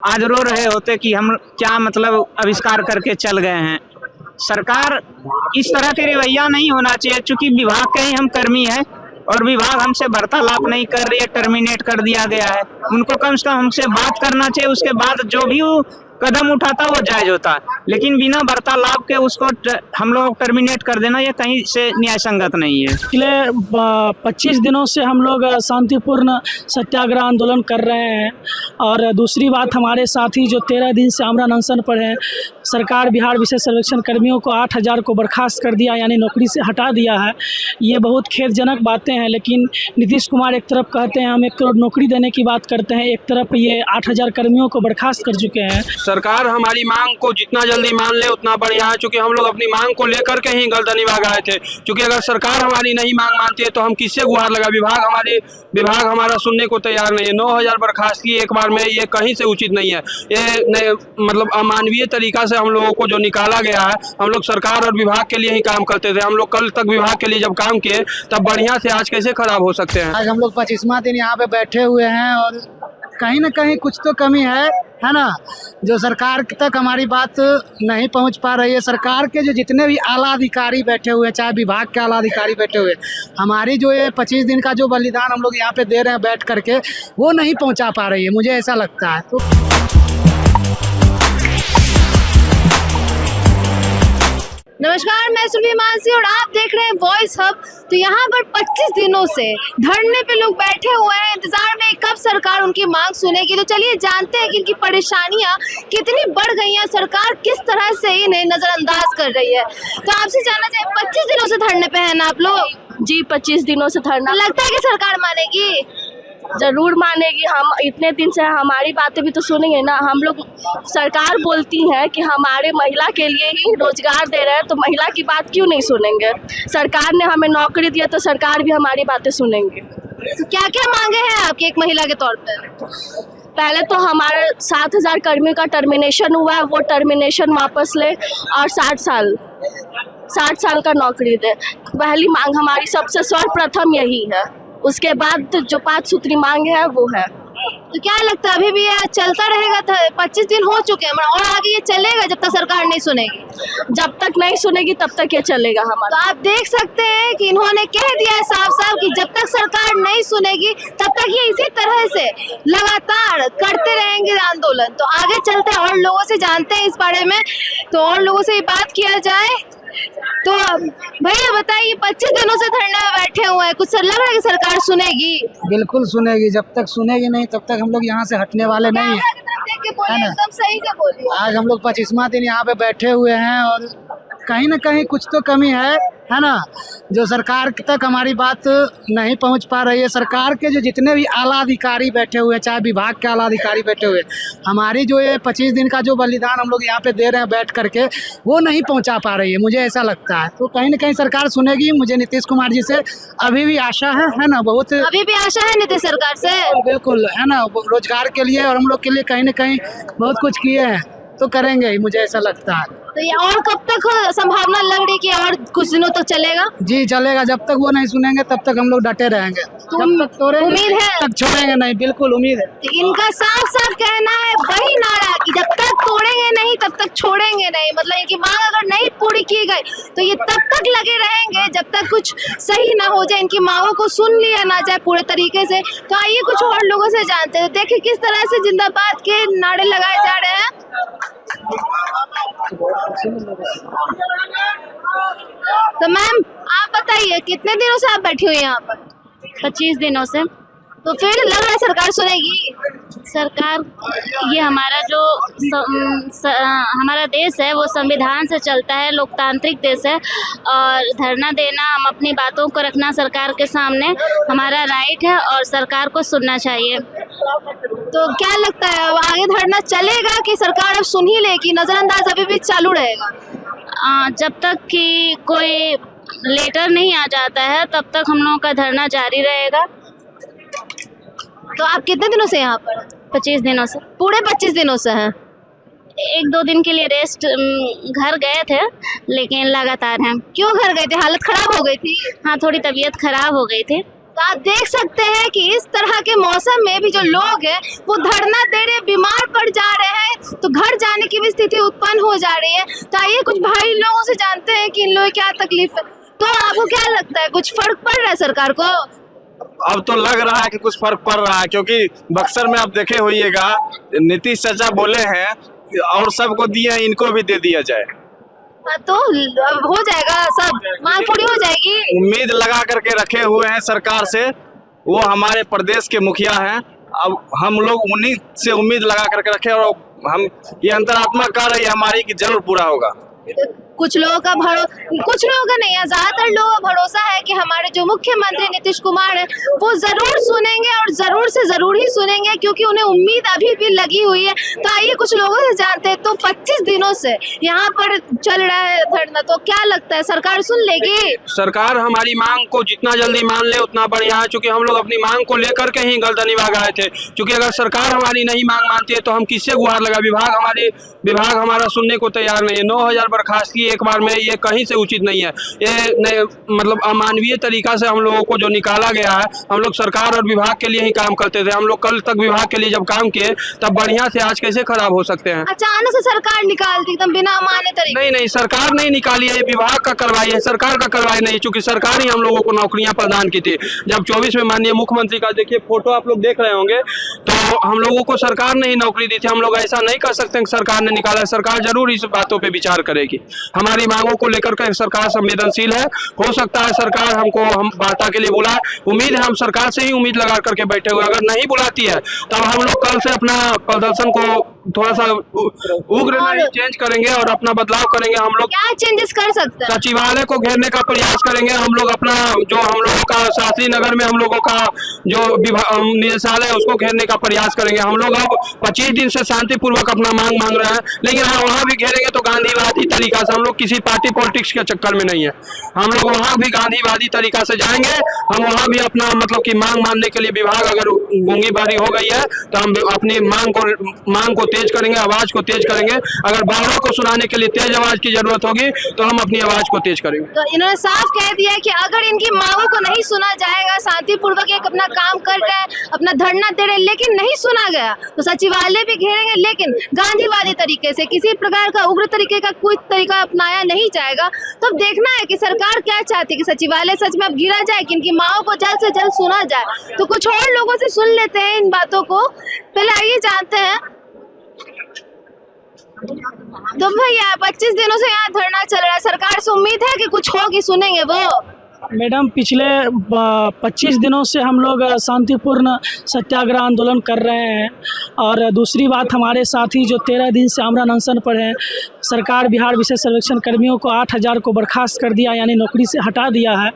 आज रो रहे होते कि हम क्या मतलब आविष्कार करके चल गए हैं। सरकार इस तरह के रवैया नहीं होना चाहिए, चूंकि विभाग के ही हम कर्मी हैं और विभाग हमसे वार्तालाप नहीं कर रही है, टर्मिनेट कर दिया गया है। उनको कम से कम हमसे बात करना चाहिए, उसके बाद जो भी वो कदम उठाता वो जायज होता है, लेकिन बिना वार्तालाप के उसको हम लोग टर्मिनेट कर देना ये कहीं से न्याय संगत नहीं है। पिछले 25 दिनों से हम लोग शांतिपूर्ण सत्याग्रह आंदोलन कर रहे हैं और दूसरी बात, हमारे साथी जो 13 दिन से आमरण अनशन पर हैं, सरकार बिहार विशेष सर्वेक्षण कर्मियों को 8,000 को बर्खास्त कर दिया, यानी नौकरी से हटा दिया है। ये बहुत खेदजनक बातें हैं, लेकिन नीतीश कुमार एक तरफ कहते हैं हम 1 करोड़ नौकरी देने की बात करते हैं, एक तरफ ये 8,000 कर्मियों को बर्खास्त कर चुके हैं। सरकार हमारी मांग को जितना जल्दी मान ले उतना बढ़िया है, क्योंकि हम लोग अपनी मांग को लेकर के ही गर्दनी भागाए थे। क्योंकि अगर सरकार हमारी नहीं मांग मानती है तो हम किससे गुहार लगा। विभाग हमारा सुनने को तैयार नहीं है। 9,000 बर्खास्त की एक बार में, ये कहीं से उचित नहीं है। ये मतलब अमानवीय तरीका से हम लोगों को जो निकाला गया है। हम लोग सरकार और विभाग के लिए ही काम करते थे। हम लोग कल तक विभाग के लिए जब काम किए तब बढ़िया से, आज कैसे खराब हो सकते हैं। आज हम लोग 25वां दिन यहाँ पे बैठे हुए हैं और कहीं ना कहीं कुछ तो कमी है ना, जो सरकार तक हमारी बात नहीं पहुंच पा रही है। सरकार के जो जितने भी आला अधिकारी बैठे हुए हैं, चाहे विभाग के आला अधिकारी बैठे हुए, हमारी जो ये 25 दिन का जो बलिदान हम लोग यहाँ पे दे रहे हैं बैठ करके, वो नहीं पहुँचा पा रही है, मुझे ऐसा लगता है। तो नमस्कार, मैं सुरभि मानसी और आप देख रहे हैं वॉइस हब। तो यहाँ पर 25 दिनों से धरने पे लोग बैठे हुए हैं, इंतजार में कब सरकार उनकी मांग सुनेगी। तो चलिए जानते हैं कि इनकी परेशानियाँ कितनी बढ़ गई हैं, सरकार किस तरह से इन्हें नजरअंदाज कर रही है। तो आपसे जानना चाहिए, 25 दिनों से धरने पे हैं ना आप लोग? जी, 25 दिनों से धरना। लगता है कि सरकार मानेगी? जरूर मानेगी। हम इतने दिन से हमारी बातें भी तो सुनेंगे ना। हम लोग, सरकार बोलती है कि हमारे महिला के लिए ही रोजगार दे रहे हैं, तो महिला की बात क्यों नहीं सुनेंगे। सरकार ने हमें नौकरी दिया तो सरकार भी हमारी बातें सुनेंगे। तो क्या क्या मांगे हैं आपकी एक महिला के तौर पर? पहले तो हमारे 7,000 कर्मी का टर्मिनेशन हुआ है, वो टर्मिनेशन वापस ले और 60 साल का नौकरी दे। पहली मांग हमारी सबसे सर्वप्रथम यही है। उसके बाद जो 5 सूत्री मांग है वो है। तो क्या लगता है अभी भी ये चलता रहेगा? 25 दिन हो चुके हैं और आगे ये चलेगा जब तक सरकार नहीं सुनेगी? जब तक नहीं सुनेगी तब तक ये चलेगा हमारा। तो आप देख सकते हैं कि इन्होंने कह दिया है साफ साफ कि जब तक सरकार नहीं सुनेगी तब तक ये इसी तरह से लगातार करते रहेंगे आंदोलन। तो आगे चलते हैं और लोगों से जानते हैं इस बारे में, तो और लोगों से बात किया जाए। तो भैया बताइए, 25 दिनों से धरने में बैठे हुए हैं, कुछ लग रहा है कि सरकार सुनेगी? बिल्कुल सुनेगी, जब तक सुनेगी नहीं तब तक हम लोग यहाँ से हटने वाले नहीं हैं, है ना। एकदम सही से बोलिए। आज हम लोग 25वां दिन यहाँ पे बैठे हुए हैं और कहीं ना कहीं कुछ तो कमी है ना, जो सरकार तक हमारी बात नहीं पहुंच पा रही है। सरकार के जो जितने भी आला अधिकारी बैठे हुए हैं, चाहे विभाग के आला अधिकारी बैठे हुए, हमारी जो ये 25 दिन का जो बलिदान हम लोग यहाँ पे दे रहे हैं बैठ करके, वो नहीं पहुंचा पा रही है, मुझे ऐसा लगता है। तो कहीं ना कहीं सरकार सुनेगी, मुझे नीतीश कुमार जी से अभी भी आशा है ना, बहुत अभी भी आशा है नीतीश सरकार से। बिल्कुल है ना, रोजगार के लिए और हम लोग के लिए कहीं ना कहीं बहुत कुछ किए हैं, तो करेंगे ही, मुझे ऐसा लगता है। तो ये और कब तक संभावना लग रही कि और कुछ दिनों तक चलेगा? जी चलेगा, जब तक वो नहीं सुनेंगे तब तक हम लोग डटे रहेंगे। जब तक तोड़ेंगे उम्मीद है, तब छोड़ेंगे नहीं, बिल्कुल उम्मीद है। तो इनका साफ साफ कहना है वही नारा कि जब तक तोड़ेंगे नहीं तब तक छोड़ेंगे नहीं। मतलब इनकी मांग अगर नहीं पूरी की गई तो ये तब तक लगे रहेंगे जब तक कुछ सही ना हो जाए, इनकी मांगों को सुन लिया ना जाए पूरे तरीके से। तो आइए कुछ और लोगों से जानते हैं, देखिए किस तरह से जिंदाबाद के नारे लगाए जा रहे हैं। तो मैम आप बताइए, कितने दिनों से आप बैठी हुई हैं यहाँ पर? 25 दिनों से। तो फिर लग रहा है सरकार सुनेगी? सरकार, ये हमारा जो हमारा देश है वो संविधान से चलता है, लोकतांत्रिक देश है, और धरना देना, हम अपनी बातों को रखना सरकार के सामने हमारा राइट है और सरकार को सुनना चाहिए। तो क्या लगता है अब आगे धरना चलेगा कि सरकार अब सुन ही लेगी, नजरअंदाज अभी भी चालू रहेगा? जब तक कि कोई लेटर नहीं आ जाता है तब तक हम लोगों का धरना जारी रहेगा। तो आप कितने दिनों से यहाँ पर? 25 दिनों से। पूरे 25 दिनों से हैं? 1-2 दिन के लिए रेस्ट घर गए थे, लेकिन लगातार हैं। क्यों घर गए थे? हालत खराब हो गई थी? हाँ, थोड़ी तबीयत खराब हो गई थी। तो आप देख सकते हैं कि इस तरह के मौसम में भी जो लोग हैं वो धरना दे रहे, बीमार पड़ जा रहे हैं, तो घर जाने की भी स्थिति उत्पन्न हो जा रही है। तो आइए कुछ भाई लोगों से जानते हैं कि इन लोगों की क्या तकलीफ है। तो आपको क्या लगता है, कुछ फर्क पड़ रहा है सरकार को? अब तो लग रहा है कि कुछ फर्क पड़ रहा है, क्योंकि बक्सर में आप देखे होइएगा नीतीश चाचा बोले हैं और सबको दिए, इनको भी दे दिया जाए तो अब हो जाएगा, सब मांग पूरी हो जाएगी। उम्मीद लगा करके रखे हुए हैं सरकार से, वो हमारे प्रदेश के मुखिया हैं। अब हम लोग उन्हीं से उम्मीद लगा करके रखे और हम ये अंतरात्मा कह रही है हमारी कि जरूर पूरा होगा। कुछ लोगों का नहीं है, ज्यादातर लोगों का भरोसा है कि हमारे जो मुख्यमंत्री नीतीश कुमार है वो जरूर सुनेंगे और जरूर से जरूर ही सुनेंगे, क्योंकि उन्हें उम्मीद अभी भी लगी हुई है। तो आइए कुछ लोगों से जानते हैं। तो 25 दिनों से यहाँ पर चल रहा है धरना, तो क्या लगता है सरकार सुन लेगी? सरकार हमारी मांग को जितना जल्दी मान ले उतना बढ़िया है, क्योंकि हम लोग अपनी मांग को लेकर के ही गलदनी भाग आए थे। क्योंकि अगर सरकार हमारी नहीं मांग मानती है तो हम किससे गुहार लगा? विभाग हमारा सुनने को तैयार नहीं है। 9000 बर्खास्त की एक बार में, ये कहीं से उचित नहीं है। ये मतलब अमानवीय तरीका से हम लोगों को जो निकाला गया है, हम लोग सरकार और विभाग के लिए ही काम करते थे। हम लोग कल तक विभाग के लिए जब काम किए तब बढ़िया से, आज कैसे खराब हो सकते हैं? अचानक से सरकार निकालती एकदम बिना माने तरीके? नहीं, सरकार नहीं निकाली है, विभाग का करवाई है, सरकार का करवाई नहीं, चूंकि सरकार ही हम लोगों को नौकरियां प्रदान की थी। जब 24 में माननीय मुख्यमंत्री का देखिए फोटो आप लोग देख रहे होंगे, तो हम लोगों को सरकार ने ही नौकरी दी थी। हम लोग ऐसा नहीं कर सकते सरकार ने निकाला है। सरकार जरूर इस बातों पे विचार करेगी। हमारी मांगों को लेकर के सरकार संवेदनशील है। हो सकता है सरकार हमको हम वार्ता के लिए बुलाए, उम्मीद है हम सरकार से ही उम्मीद लगा करके बैठे हुए। अगर नहीं बुलाती है तब हम लोग कल से अपना प्रदर्शन को थोड़ा सा उग्र नहीं चेंज करेंगे और अपना बदलाव करेंगे। हम लोग क्या चेंजेस कर सकते हैं? सचिवालय को घेरने का प्रयास करेंगे। हम लोग अपना जो हम लोगों का शास्त्री नगर में हम लोगों का जो निदेशालय है उसको घेरने का प्रयास करेंगे। हम लोग अब 25 दिन से शांतिपूर्वक अपना मांग रहे हैं, लेकिन हाँ वहाँ भी घेरेंगे तो गांधीवादी तरीका से। हम लोग किसी पार्टी पॉलिटिक्स के चक्कर में नहीं है। हम लोग वहाँ भी गांधीवादी तरीका से जाएंगे। हम वहाँ भी अपना मतलब कि मांग मानने के लिए, विभाग अगर गूंगी हो गई है तो हम अपनी मांग को तेज करेंगे, आवाज को तेज करेंगे। अगर बाहरों को सुनाने के लिए तेज आवाज की जरूरत होगी तो हम अपनी आवाज को तेज करेंगे। तो इन्होंने साफ कह दिया कि अगर इनकी मांगों को नहीं सुना जाएगा, शांतिपूर्वक एक अपना काम कर रहे हैं, अपना धरना दे रहे हैं, लेकिन नहीं सुना गया तो सचिवालय भी घेरेंगे, लेकिन गांधीवादी तरीके से, किसी प्रकार का उग्र तरीके का कोई तरीका अपनाया नहीं जाएगा। तो अब देखना है कि सरकार क्या चाहती है, कि सचिवालय सच में अब गिरा जाए, कि इनकी मांगों को जल्द से जल्द सुना जाए। तो कुछ और लोगों से सुन लेते हैं इन बातों को। पहले आइए जानते हैं। तो भैया 25 दिनों से यहाँ धरना चल रहा है, सरकार से उम्मीद है कि कुछ होगी, सुनेंगे वो? मैडम, पिछले 25 दिनों से हम लोग शांतिपूर्ण सत्याग्रह आंदोलन कर रहे हैं। और दूसरी बात, हमारे साथी जो 13 दिन से आमरण अनशन पर हैं, सरकार बिहार विशेष सर्वेक्षण कर्मियों को 8000 को बर्खास्त कर दिया, यानी नौकरी से हटा दिया है।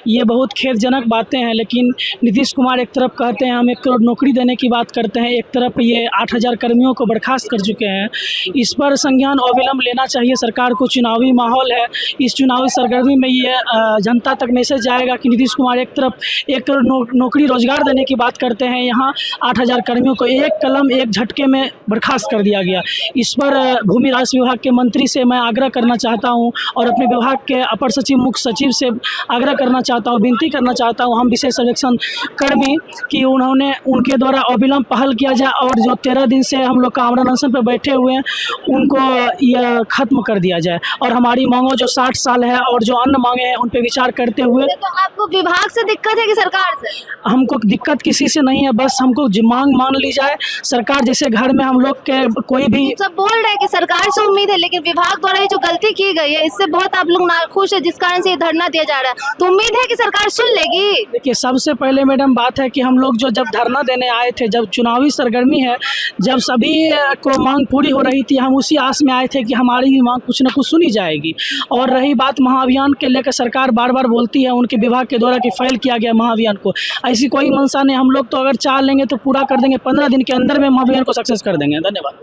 ये बहुत खेदजनक बातें हैं। लेकिन नीतीश कुमार एक तरफ कहते हैं हम 1 करोड़ नौकरी देने की बात करते हैं, एक तरफ ये 8000 कर्मियों को बर्खास्त कर चुके हैं। इस पर संज्ञान अविलंब लेना चाहिए सरकार को। चुनावी माहौल है, इस चुनावी सरगर्मी में ये जनता तक मैसेज जाएगा कि नीतीश कुमार एक तरफ 1 करोड़ नौकरी रोजगार देने की बात करते हैं, यहाँ 8000 कर्मियों को एक कलम एक झटके में बर्खास्त कर दिया गया। इस पर भूमि राजस्व विभाग के मंत्री से मैं आग्रह करना चाहता हूँ और अपने विभाग के अपर सचिव, मुख्य सचिव से आग्रह करना चाहता हूँ, विनती करना चाहता हूँ हम विशेष सर्वेक्षण कर्मी, कि उन्होंने उनके द्वारा अविलंब पहल किया जाए और जो 13 दिन से हम लोग का आमरण अनशन पर बैठे हुए हैं उनको यह खत्म कर दिया जाए। और हमारी मांगों जो 60 साल है और जो अन्य मांगे हैं उन पर विचार करते हुए। तो आपको विभाग से दिक्कत है कि सरकार से? हमको दिक्कत किसी से नहीं है, बस हमको मांग मान ली जाए। सरकार जैसे घर में हम लोग के कोई भी सब बोल रहे हैं कि सरकार से उम्मीद है, लेकिन विभाग द्वारा ये जो गलती की गई है इससे बहुत आप लोग नाखुश है, जिस कारण से ये धरना दिया जा रहा है। तो उम्मीद है कि सरकार सुन लेगी। देखिए, सबसे पहले मैडम बात है कि हम लोग जो जब धरना देने आए थे, जब चुनावी सरगर्मी है, जब सभी को मांग पूरी हो रही थी, हम उसी आस में आए थे कि हमारी भी मांग कुछ न कुछ सुनी जाएगी। और रही बात महाअभियान के लेकर, सरकार बार बार बोलती है उनके विभाग के द्वारा कि फाइल किया गया महाअभियान को, ऐसी कोई मंशा नहीं। हम लोग तो अगर चाह लेंगे तो पूरा कर देंगे, 15 दिन के अंदर में महाअभियान को सक्सेस कर देंगे। धन्यवाद।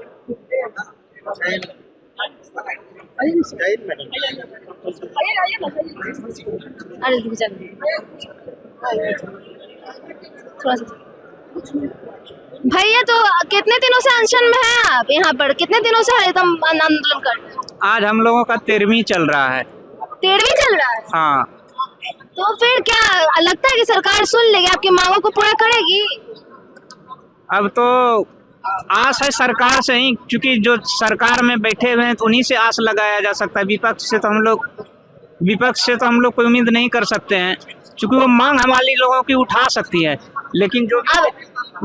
भैया, तो कितने दिनों से अनशन में हैं आप यहाँ पर? कितने दिनों से एकदम आंदोलन कर रहे हैं? आज हम लोगों का 13वीं चल रहा है। 13वीं चल रहा है? हाँ। तो फिर क्या लगता है कि सरकार सुन लेगी, आपकी मांगों को पूरा करेगी? अब तो आस है सरकार से ही, क्योंकि जो सरकार में बैठे हुए हैं तो उन्हीं से आस लगाया जा सकता है। विपक्ष से तो हम लोग कोई उम्मीद नहीं कर सकते हैं, क्योंकि वो मांग हमारे लोगों की उठा सकती है, लेकिन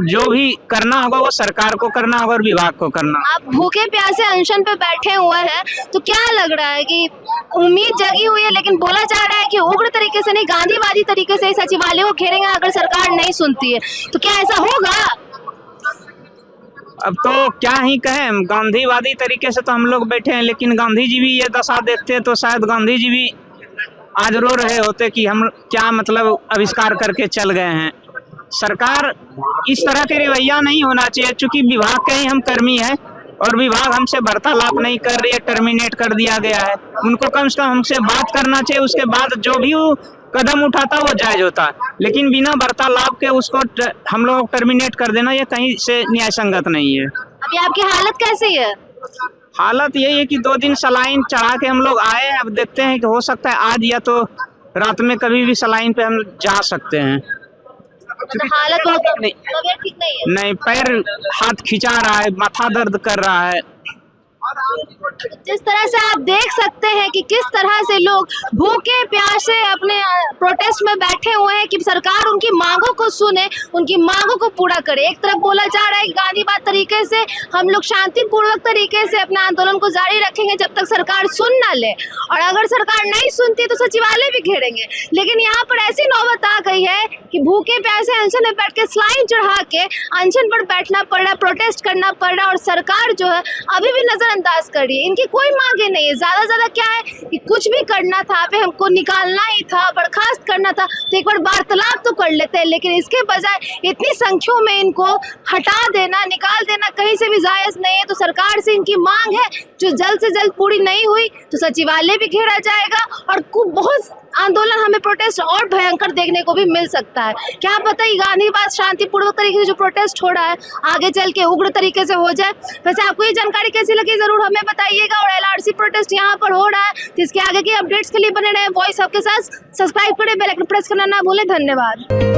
जो भी करना होगा वो सरकार को करना होगा और विभाग को करना। आप भूखे प्यासे अनशन पे बैठे हुए हैं, तो क्या लग रहा है कि उम्मीद जगी हुई है, लेकिन बोला जा रहा है कि उग्र तरीके से नहीं, गांधीवादी तरीके से सचिवालय को घेरेंगे अगर सरकार नहीं सुनती है, तो क्या ऐसा होगा? अब तो क्या ही कहें, गांधीवादी तरीके से तो हम लोग बैठे हैं, लेकिन गांधी जी भी ये दशा देखते तो शायद गांधी जी भी आज रो रहे होते कि हम क्या मतलब आविष्कार करके चल गए हैं। सरकार इस तरह के रवैया नहीं होना चाहिए, क्योंकि विभाग के ही हम कर्मी हैं और विभाग हमसे वार्तालाप नहीं कर रही है, टर्मिनेट कर दिया गया है। उनको कम से कम हमसे बात करना चाहिए, उसके बाद जो भी वो कदम उठाता वो जायज होता, लेकिन बिना वार्तालाप के उसको हम लोग टर्मिनेट कर देना ये कहीं से न्याय संगत नहीं है। अभी आपकी हालत कैसी है? हालत यही है कि 2 दिन सलाइन चढ़ा के हम लोग आए हैं, अब देखते हैं कि हो सकता है आज या तो रात में कभी भी सलाइन पे हम जा सकते हैं। मतलब हालत बहुत तबीयत ठीक नहीं है? नहीं, पैर हाथ खिंचा रहा है, माथा दर्द कर रहा है। जिस तरह से आप देख सकते हैं कि किस तरह से लोग भूखे प्यासे अपने प्रोटेस्ट में बैठे हुए हैं कि सरकार उनकी मांगों को सुने, उनकी मांगों को पूरा करे। एक तरफ बोला जा रहा है कि गांधीवादी तरीके से हम लोग शांतिपूर्वक तरीके से अपने आंदोलन को जारी रखेंगे जब तक सरकार सुन ना ले, और अगर सरकार नहीं सुनती तो सचिवालय भी घेरेंगे। लेकिन यहाँ पर ऐसी नौबत आ गई है कि भूखे प्यासे अनशन में बैठ के स्लाइन चढ़ा के अनशन पर बैठना पड़ रहा, प्रोटेस्ट करना पड़ रहा, और सरकार जो है अभी भी नजरअंदाज कर रही है। इनकी कोई मांगे नहीं है, ज्यादा क्या है कि कुछ भी करना था, पे हमको निकालना ही था, बर्खास्त करना था, तो एक बार वार्तालाप तो कर लेते हैं, लेकिन इसके बजाय इतनी संख्याओं में इनको हटा देना, निकाल देना कहीं से भी जायज नहीं है। तो सरकार से इनकी मांग है जो जल्द से जल्द पूरी नहीं हुई तो सचिवालय भी घेरा जाएगा, और बहुत आंदोलन हमें प्रोटेस्ट और भयंकर देखने को भी मिल सकता है। क्या पता ही गांधीवाद शांतिपूर्वक तरीके से जो प्रोटेस्ट हो रहा है आगे चल के उग्र तरीके से हो जाए। वैसे आपको ये जानकारी कैसी लगी जरूर हमें बताइएगा, और LRC प्रोटेस्ट यहाँ पर हो रहा है तो इसके आगे के अपडेट्स के लिए बने रहे वॉइस हब के साथ। सब्सक्राइब करें, बेल आइकन प्रेस करना ना भूलें। धन्यवाद।